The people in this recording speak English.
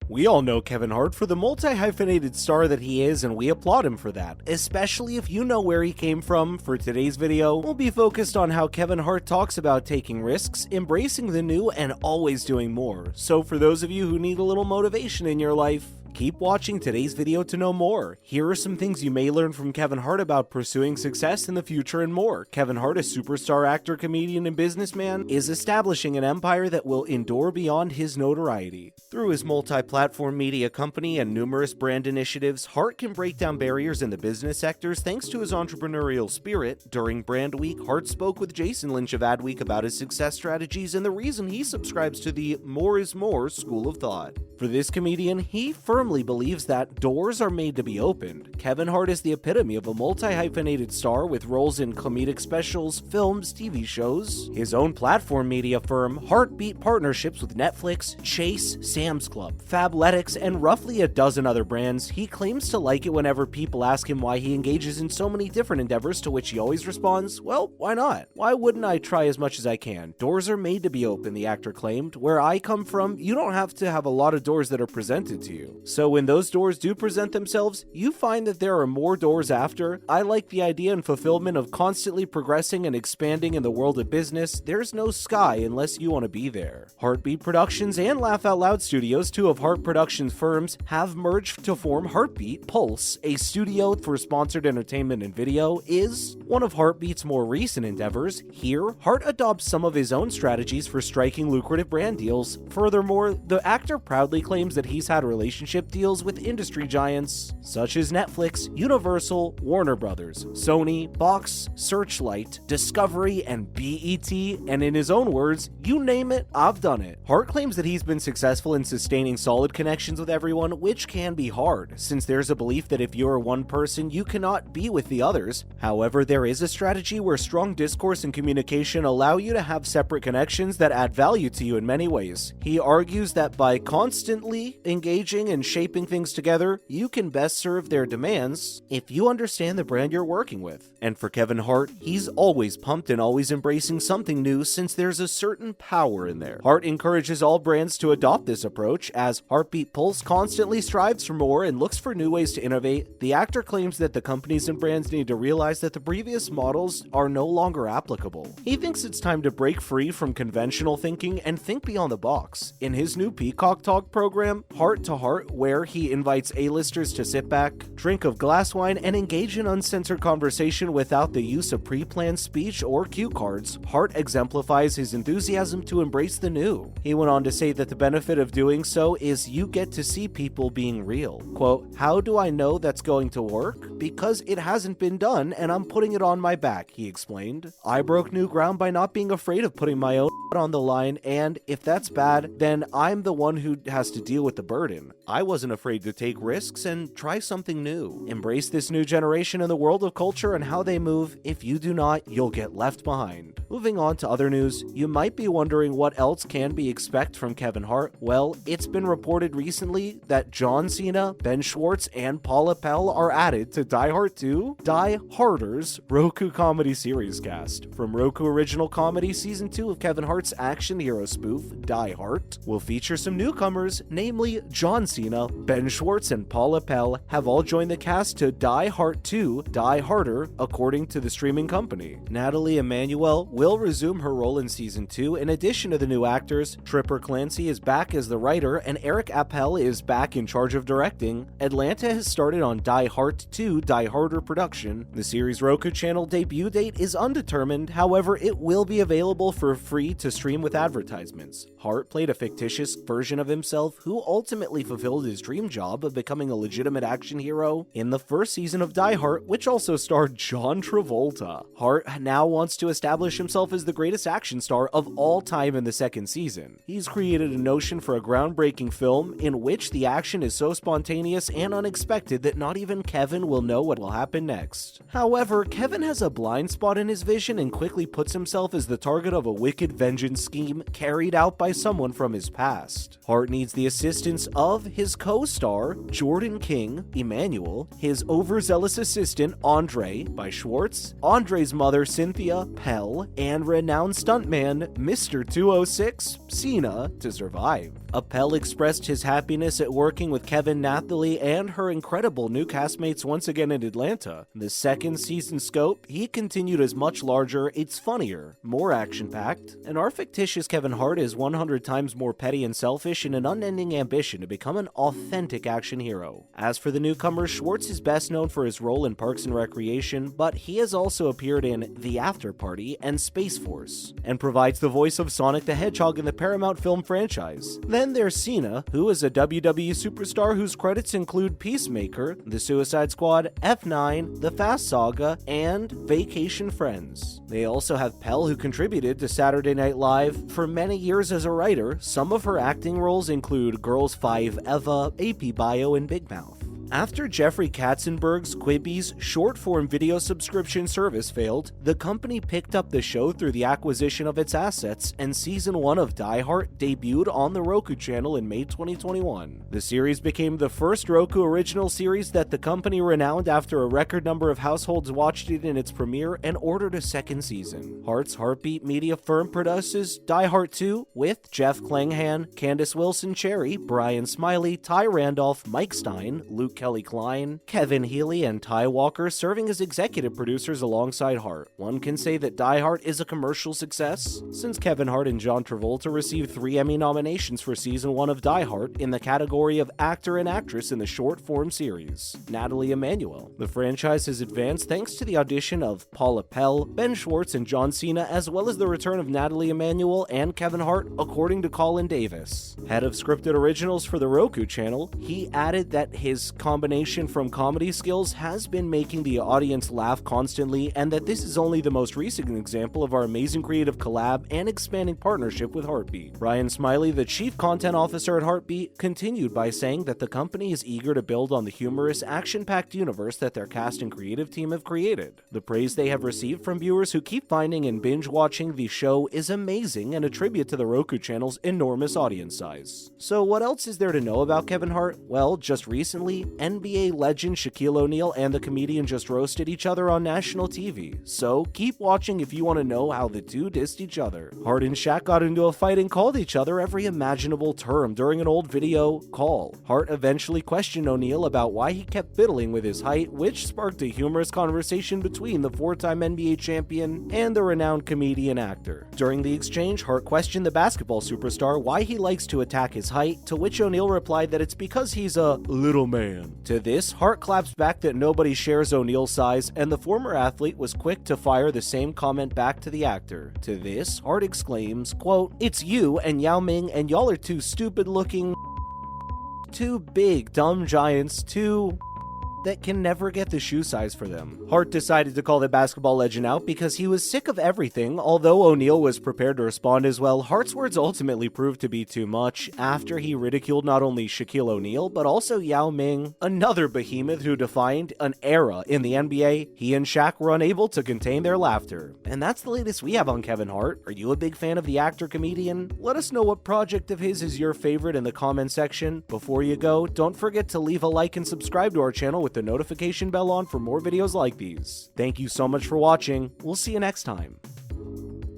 We all know Kevin Hart for the multi-hyphenated star that he is, and we applaud him for that, especially if you know where he came from. For today's video, we'll be focused on how Kevin Hart talks about taking risks, embracing the new, and always doing more. So for those of you who need a little motivation in your life, keep watching today's video to know more. Here are some things you may learn from Kevin Hart about pursuing success in the future and more. Kevin Hart, a superstar actor, comedian, and businessman, is establishing an empire that will endure beyond his notoriety. Through his multi-platform media company and numerous brand initiatives, Hart can break down barriers in the business sectors thanks to his entrepreneurial spirit. During Brandweek, Hart spoke with Lynch of Adweek about his success strategies and the reason he subscribes to the more is more school of thought. For this comedian, he firmly believes that doors are made to be opened. Kevin Hart is the epitome of a multi-hyphenated star with roles in comedic specials, films, TV shows, his own platform media firm, Hartbeat, partnerships with Netflix, Chase, Sam's Club, Fabletics, and roughly a dozen other brands. He claims to like it whenever people ask him why he engages in so many different endeavors, to which he always responds, well, why not? Why wouldn't I try as much as I can? Doors are made to be open, the actor claimed. Where I come from, you don't have to have a lot of doors that are presented to you. So when those doors do present themselves, you find that there are more doors after. I like the idea and fulfillment of constantly progressing and expanding in the world of business. There's no sky unless you want to be there. Hartbeat Productions and Laugh Out Loud Studios, two of Hart Productions firms, have merged to form Hartbeat. Pulse, a studio for sponsored entertainment and video, is one of Hartbeat's more recent endeavors. Here, Hart adopts some of his own strategies for striking lucrative brand deals. Furthermore, the actor proudly claims that he's had relationship deals with industry giants such as Netflix, Universal, Warner Brothers, Sony, Box, Searchlight, Discovery, and BET, and in his own words, you name it, I've done it. Hart claims that he's been successful in sustaining solid connections with everyone, which can be hard, since there's a belief that if you're one person, you cannot be with the others. However, there is a strategy where strong discourse and communication allow you to have separate connections that add value to you in many ways. He argues that by constantly engaging and shaping things together, you can best serve their demands if you understand the brand you're working with. And for Kevin Hart, he's always pumped and always embracing something new, since there's a certain power in there. Hart encourages all brands to adopt this approach, as Hartbeat Pulse constantly strives for more and looks for new ways to innovate. The actor claims that the companies and brands need to realize that the previous models are no longer applicable. He thinks it's time to break free from conventional thinking and think beyond the box. In his new Peacock Talk program, Heart to Heart, where he invites A-listers to sit back, drink of glass wine, and engage in uncensored conversation without the use of pre-planned speech or cue cards, Hart exemplifies his enthusiasm to embrace the new. He went on to say that the benefit of doing so is you get to see people being real. Quote, how do I know that's going to work? Because it hasn't been done and I'm putting it on my back, he explained. I broke new ground by not being afraid of putting my own on the line, and if that's bad, then I'm the one who has to deal with the burden. I wasn't afraid to take risks and try something new. Embrace this new generation in the world of culture and how they move. If you do not, you'll get left behind. Moving on to other news, you might be wondering what else can be expected from Kevin Hart. Well, it's been reported recently that John Cena, Ben Schwartz, and Paula Pell are added to Die Hard 2, Die Harder's Roku comedy series cast. From Roku Original Comedy, Season 2 of Kevin Hart's action hero spoof, Die Hard, will feature some newcomers, namely John Cena, Ben Schwartz, and Paula Pell have all joined the cast to Die Hard 2, Die Harder, according to the streaming company. Natalie Emmanuel will resume her role in Season 2. In addition to the new actors, Tripper Clancy is back as the writer, and Eric Appel is back in charge of directing. Atlanta has started on Die Hard 2, Die Harder production. The series' Roku channel debut date is undetermined, however, it will be available for free to stream with advertisements. Hart played a fictitious version of himself who ultimately fulfilled his dream job of becoming a legitimate action hero in the first season of Die Hard, which also starred John Travolta. Hart now wants to establish himself as the greatest action star of all time in the second season. He's created a notion for a groundbreaking film in which the action is so spontaneous and unexpected that not even Kevin will know what will happen next. However, Kevin has a blind spot in his vision and quickly puts himself as the target of a wicked vengeance scheme carried out by someone from his past. Hart needs the assistance of his co-star, Jordan King, Emmanuel, his overzealous assistant, Andre, by Schwartz, Andre's mother, Cynthia Pell, and renowned stuntman, Mr. 206, Cena, to survive. Appel expressed his happiness at working with Kevin, Nathalie, and her incredible new castmates once again in Atlanta. In the second season scope, he continued as much larger, it's funnier, more action-packed, and our fictitious Kevin Hart is 100 times more petty and selfish in an unending ambition to become an authentic action hero. As for the newcomer, Schwartz is best known for his role in Parks and Recreation, but he has also appeared in The After Party and Space Force, and provides the voice of Sonic the Hedgehog in the Paramount film franchise. Then there's Cena, who is a WWE superstar whose credits include Peacemaker, The Suicide Squad, F9, The Fast Saga, and Vacation Friends. They also have Pell, who contributed to Saturday Night Live for many years as a writer. Some of her acting roles include Girls 5 Eva, AP Bio, and Big Mouth. After Jeffrey Katzenberg's Quibi's short-form video subscription service failed, the company picked up the show through the acquisition of its assets, and Season 1 of Die Hard debuted on the Roku channel in May 2021. The series became the first Roku original series that the company renowned after a record number of households watched it in its premiere and ordered a second season. Hart's Hartbeat media firm produces Die Hard 2 with Jeff Klanghan, Candace Wilson Cherry, Brian Smiley, Ty Randolph, Mike Stein, Luke Kelly Klein, Kevin Healy, and Ty Walker serving as executive producers alongside Hart. One can say that Die Hard is a commercial success, since Kevin Hart and John Travolta received 3 Emmy nominations for Season 1 of Die Hard in the category of Actor and Actress in the short-form series. Natalie Emmanuel. The franchise has advanced thanks to the audition of Paula Pell, Ben Schwartz, and John Cena, as well as the return of Natalie Emmanuel and Kevin Hart, according to Colin Davis. Head of scripted originals for the Roku channel, he added that his combination from comedy skills has been making the audience laugh constantly, and that this is only the most recent example of our amazing creative collab and expanding partnership with Hartbeat. Ryan Smiley, the chief content officer at Hartbeat, continued by saying that the company is eager to build on the humorous, action-packed universe that their cast and creative team have created. The praise they have received from viewers who keep finding and binge-watching the show is amazing and a tribute to the Roku channel's enormous audience size. So what else is there to know about Kevin Hart? Well, just recently, NBA legend Shaquille O'Neal and the comedian just roasted each other on national TV, so keep watching if you want to know how the two dissed each other. Hart and Shaq got into a fight and called each other every imaginable term during an old video call. Hart eventually questioned O'Neal about why he kept fiddling with his height, which sparked a humorous conversation between the 4-time NBA champion and the renowned comedian actor. During the exchange, Hart questioned the basketball superstar why he likes to attack his height, to which O'Neal replied that it's because he's a little man. To this, Hart claps back that nobody shares O'Neal's size, and the former athlete was quick to fire the same comment back to the actor. To this, Hart exclaims, quote, "It's you and Yao Ming, and y'all are two stupid looking, two big dumb giants, two that can never get the shoe size for them." Hart decided to call the basketball legend out because he was sick of everything. Although O'Neal was prepared to respond as well, Hart's words ultimately proved to be too much after he ridiculed not only Shaquille O'Neal, but also Yao Ming, another behemoth who defined an era in the NBA. He and Shaq were unable to contain their laughter. And that's the latest we have on Kevin Hart. Are you a big fan of the actor-comedian? Let us know what project of his is your favorite in the comment section. Before you go, don't forget to leave a like and subscribe to our channel with the notification bell on for more videos like these. Thank you so much for watching. We'll see you next time.